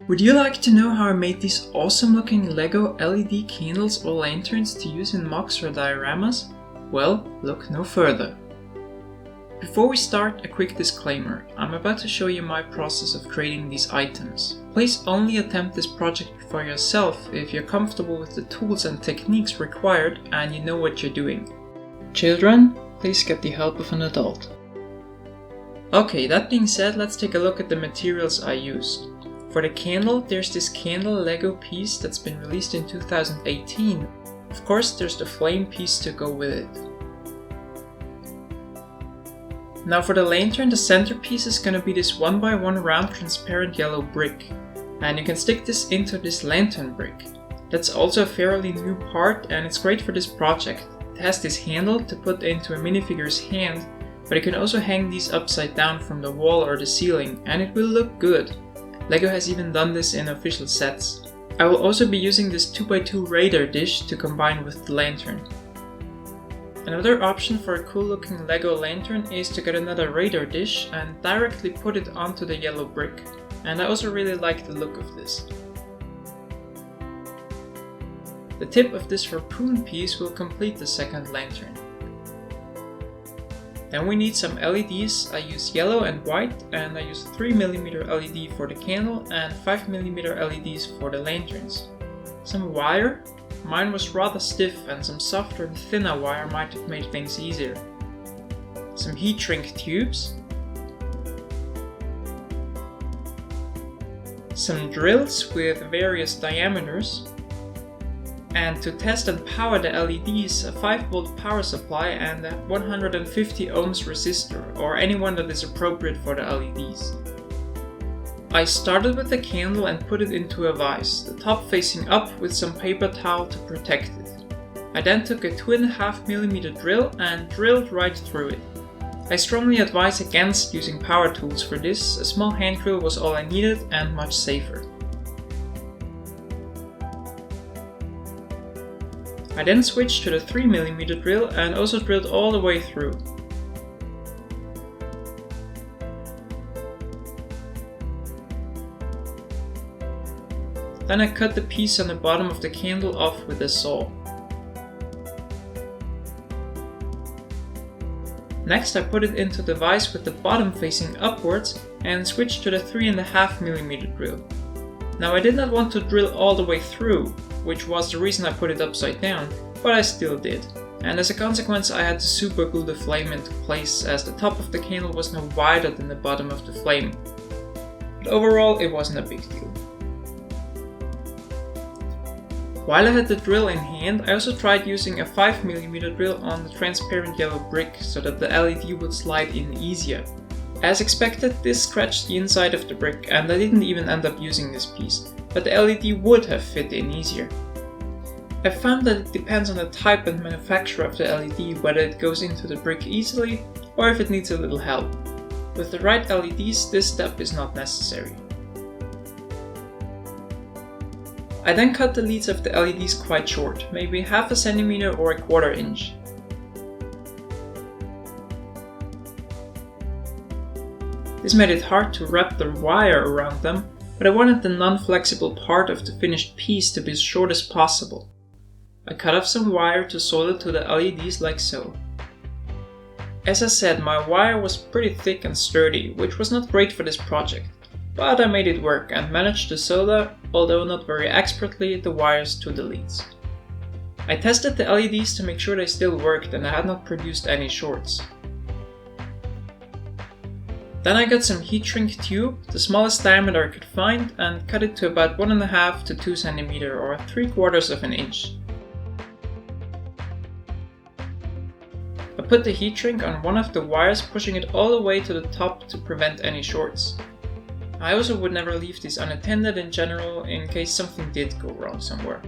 Would you like to know how I made these awesome looking Lego LED candles or lanterns to use in MOCs or dioramas? Well, look no further. Before we start, a quick disclaimer. I'm about to show you my process of creating these items. Please only attempt this project for yourself if you're comfortable with the tools and techniques required and you know what you're doing. Children, please get the help of an adult. Okay, that being said, let's take a look at the materials I used. For the candle, there's this candle Lego piece that's been released in 2018. Of course, there's the flame piece to go with it. Now for the lantern, the centerpiece is going to be this 1x1 round transparent yellow brick. And you can stick this into this lantern brick. That's also a fairly new part and it's great for this project. It has this handle to put into a minifigure's hand, but you can also hang these upside down from the wall or the ceiling and it will look good. Lego has even done this in official sets. I will also be using this 2x2 radar dish to combine with the lantern. Another option for a cool looking Lego lantern is to get another radar dish and directly put it onto the yellow brick. And I also really like the look of this. The tip of this harpoon piece will complete the second lantern. Then we need some LEDs. I use yellow and white and I use 3mm LED for the candle and 5mm LEDs for the lanterns. Some wire. Mine was rather stiff and some softer and thinner wire might have made things easier. Some heat shrink tubes. Some drills with various diameters. And to test and power the LEDs, a 5V power supply and a 150 ohms resistor, or any one that is appropriate for the LEDs. I started with the candle and put it into a vise, the top facing up with some paper towel to protect it. I then took a 2.5mm drill and drilled right through it. I strongly advise against using power tools for this, a small hand drill was all I needed and much safer. I then switched to the 3mm drill and also drilled all the way through. Then I cut the piece on the bottom of the candle off with a saw. Next I put it into the vise with the bottom facing upwards and switched to the 3.5mm drill. Now I did not want to drill all the way through, which was the reason I put it upside down, but I still did. And as a consequence I had to super glue the flame into place as the top of the candle was no wider than the bottom of the flame. But overall it wasn't a big deal. While I had the drill in hand, I also tried using a 5mm drill on the transparent yellow brick so that the LED would slide in easier. As expected, this scratched the inside of the brick and I didn't even end up using this piece, but the LED would have fit in easier. I found that it depends on the type and manufacturer of the LED whether it goes into the brick easily or if it needs a little help. With the right LEDs, this step is not necessary. I then cut the leads of the LEDs quite short, maybe 1/2 centimeter or 1/4 inch. This made it hard to wrap the wire around them, but I wanted the non-flexible part of the finished piece to be as short as possible. I cut off some wire to solder to the LEDs like so. As I said, my wire was pretty thick and sturdy, which was not great for this project. But I made it work and managed to solder, although not very expertly, the wires to the leads. I tested the LEDs to make sure they still worked and I had not produced any shorts. Then I got some heat shrink tube, the smallest diameter I could find, and cut it to about 1.5 to 2 cm or 3/4 of an inch. I put the heat shrink on one of the wires, pushing it all the way to the top to prevent any shorts. I also would never leave this unattended in general in case something did go wrong somewhere.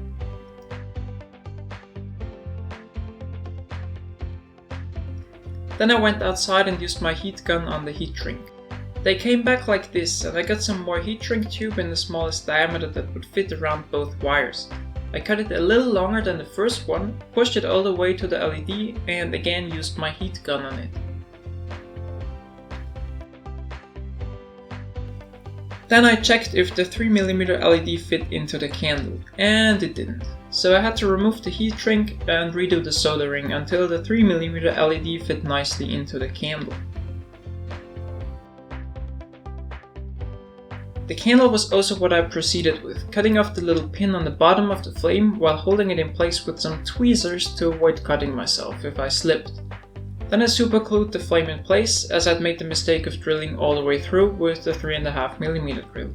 Then I went outside and used my heat gun on the heat shrink. They came back like this and I got some more heat shrink tube in the smallest diameter that would fit around both wires. I cut it a little longer than the first one, pushed it all the way to the LED and again used my heat gun on it. Then I checked if the 3mm LED fit into the candle, and it didn't. So I had to remove the heat shrink and redo the soldering until the 3mm LED fit nicely into the candle. The candle was also what I proceeded with, cutting off the little pin on the bottom of the flame while holding it in place with some tweezers to avoid cutting myself if I slipped. Then I superglued the flame in place, as I'd made the mistake of drilling all the way through with the 3.5mm drill.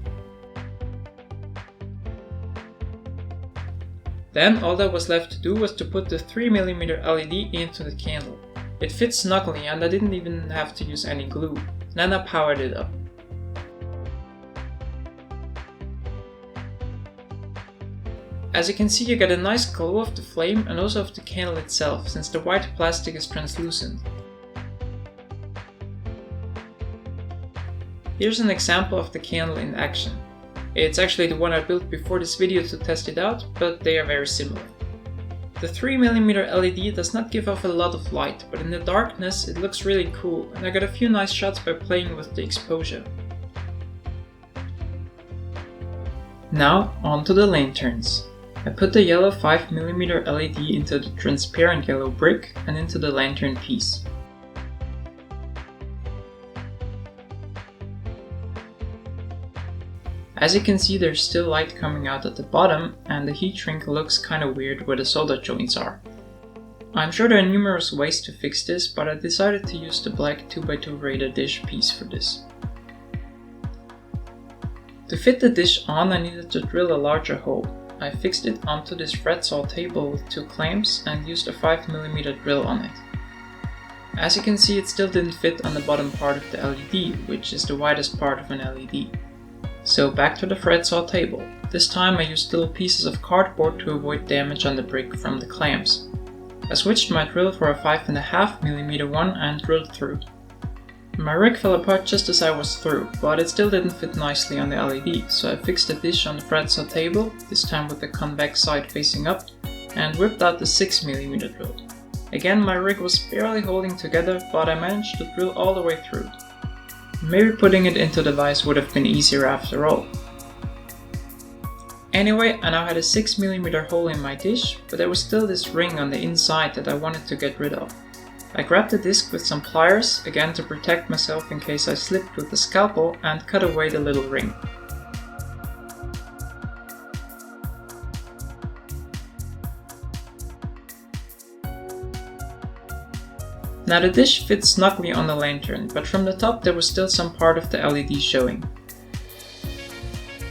Then all that was left to do was to put the 3mm LED into the candle. It fit snugly and I didn't even have to use any glue. Then I powered it up. As you can see, you get a nice glow of the flame and also of the candle itself, since the white plastic is translucent. Here's an example of the candle in action. It's actually the one I built before this video to test it out, but they are very similar. The 3mm LED does not give off a lot of light, but in the darkness it looks really cool, and I got a few nice shots by playing with the exposure. Now on to the lanterns. I put the yellow 5mm LED into the transparent yellow brick and into the lantern piece. As you can see, there's still light coming out at the bottom, and the heat shrink looks kinda weird where the solder joints are. I'm sure there are numerous ways to fix this, but I decided to use the black 2x2 radar dish piece for this. To fit the dish on, I needed to drill a larger hole. I fixed it onto this fret saw table with 2 clamps and used a 5mm drill on it. As you can see, it still didn't fit on the bottom part of the LED, which is the widest part of an LED. So back to the fret saw table. This time I used little pieces of cardboard to avoid damage on the brick from the clamps. I switched my drill for a 5.5mm one and drilled through. My rig fell apart just as I was through, but it still didn't fit nicely on the LED, so I fixed the dish on the fret saw table, this time with the convex side facing up, and whipped out the 6mm drill. Again, my rig was barely holding together, but I managed to drill all the way through. Maybe putting it into the vise would have been easier after all. Anyway, I now had a 6mm hole in my dish, but there was still this ring on the inside that I wanted to get rid of. I grabbed the disc with some pliers, again to protect myself in case I slipped with the scalpel, and cut away the little ring. Now the dish fits snugly on the lantern, but from the top there was still some part of the LED showing.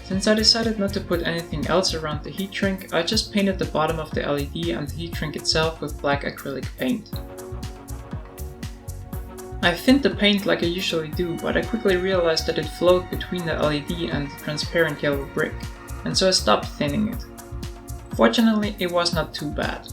Since I decided not to put anything else around the heat shrink, I just painted the bottom of the LED and the heat shrink itself with black acrylic paint. I thinned the paint like I usually do, but I quickly realized that it flowed between the LED and the transparent yellow brick, and so I stopped thinning it. Fortunately, it was not too bad.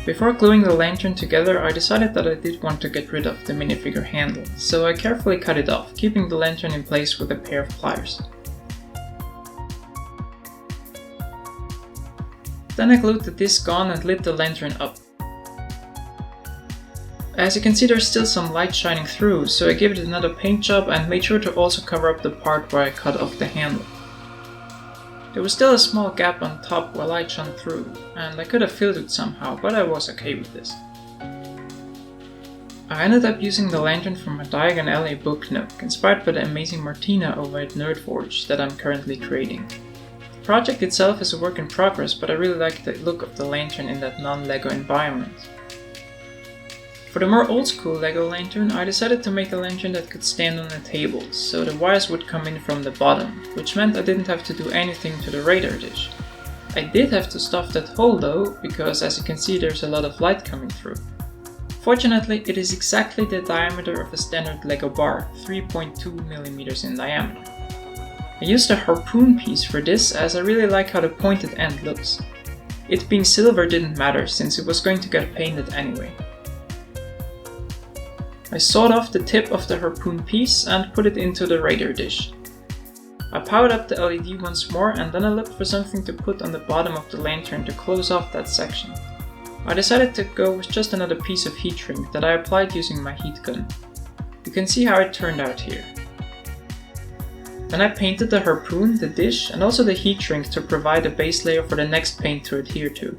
Before gluing the lantern together, I decided that I did want to get rid of the minifigure handle, so I carefully cut it off, keeping the lantern in place with a pair of pliers. Then I glued the disc on and lit the lantern up. As you can see, there's still some light shining through, so I gave it another paint job and made sure to also cover up the part where I cut off the handle. There was still a small gap on top where light shone through, and I could have filled it somehow, but I was okay with this. I ended up using the lantern from a Diagon Alley book nook, inspired by the amazing Martina over at Nerdforge that I'm currently creating. The project itself is a work in progress, but I really like the look of the lantern in that non-LEGO environment. For the more old school LEGO lantern, I decided to make a lantern that could stand on a table, so the wires would come in from the bottom, which meant I didn't have to do anything to the radar dish. I did have to stuff that hole though, because as you can see there's a lot of light coming through. Fortunately, it is exactly the diameter of a standard LEGO bar, 3.2mm in diameter. I used a harpoon piece for this as I really like how the pointed end looks. It being silver didn't matter since it was going to get painted anyway. I sawed off the tip of the harpoon piece and put it into the radar dish. I powered up the LED once more and then I looked for something to put on the bottom of the lantern to close off that section. I decided to go with just another piece of heat shrink that I applied using my heat gun. You can see how it turned out here. Then I painted the harpoon, the dish, and also the heat shrink to provide a base layer for the next paint to adhere to.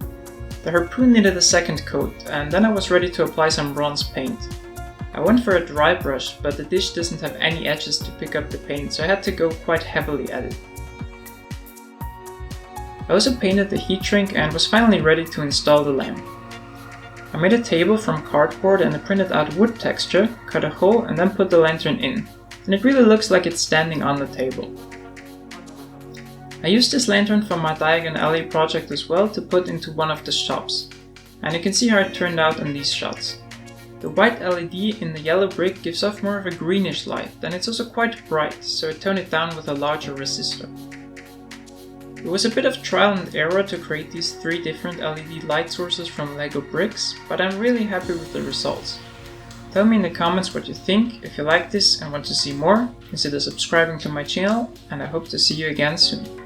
The harpoon needed a second coat, and then I was ready to apply some bronze paint. I went for a dry brush, but the dish doesn't have any edges to pick up the paint, so I had to go quite heavily at it. I also painted the heat shrink and was finally ready to install the lamp. I made a table from cardboard and I printed out wood texture, cut a hole and then put the lantern in, and it really looks like it's standing on the table. I used this lantern from my Diagon Alley project as well to put into one of the shops, and you can see how it turned out in these shots. The white LED in the yellow brick gives off more of a greenish light, and it's also quite bright, so I toned it down with a larger resistor. It was a bit of trial and error to create these 3 different LED light sources from Lego bricks, but I'm really happy with the results. Tell me in the comments what you think. If you like this and want to see more, consider subscribing to my channel, and I hope to see you again soon.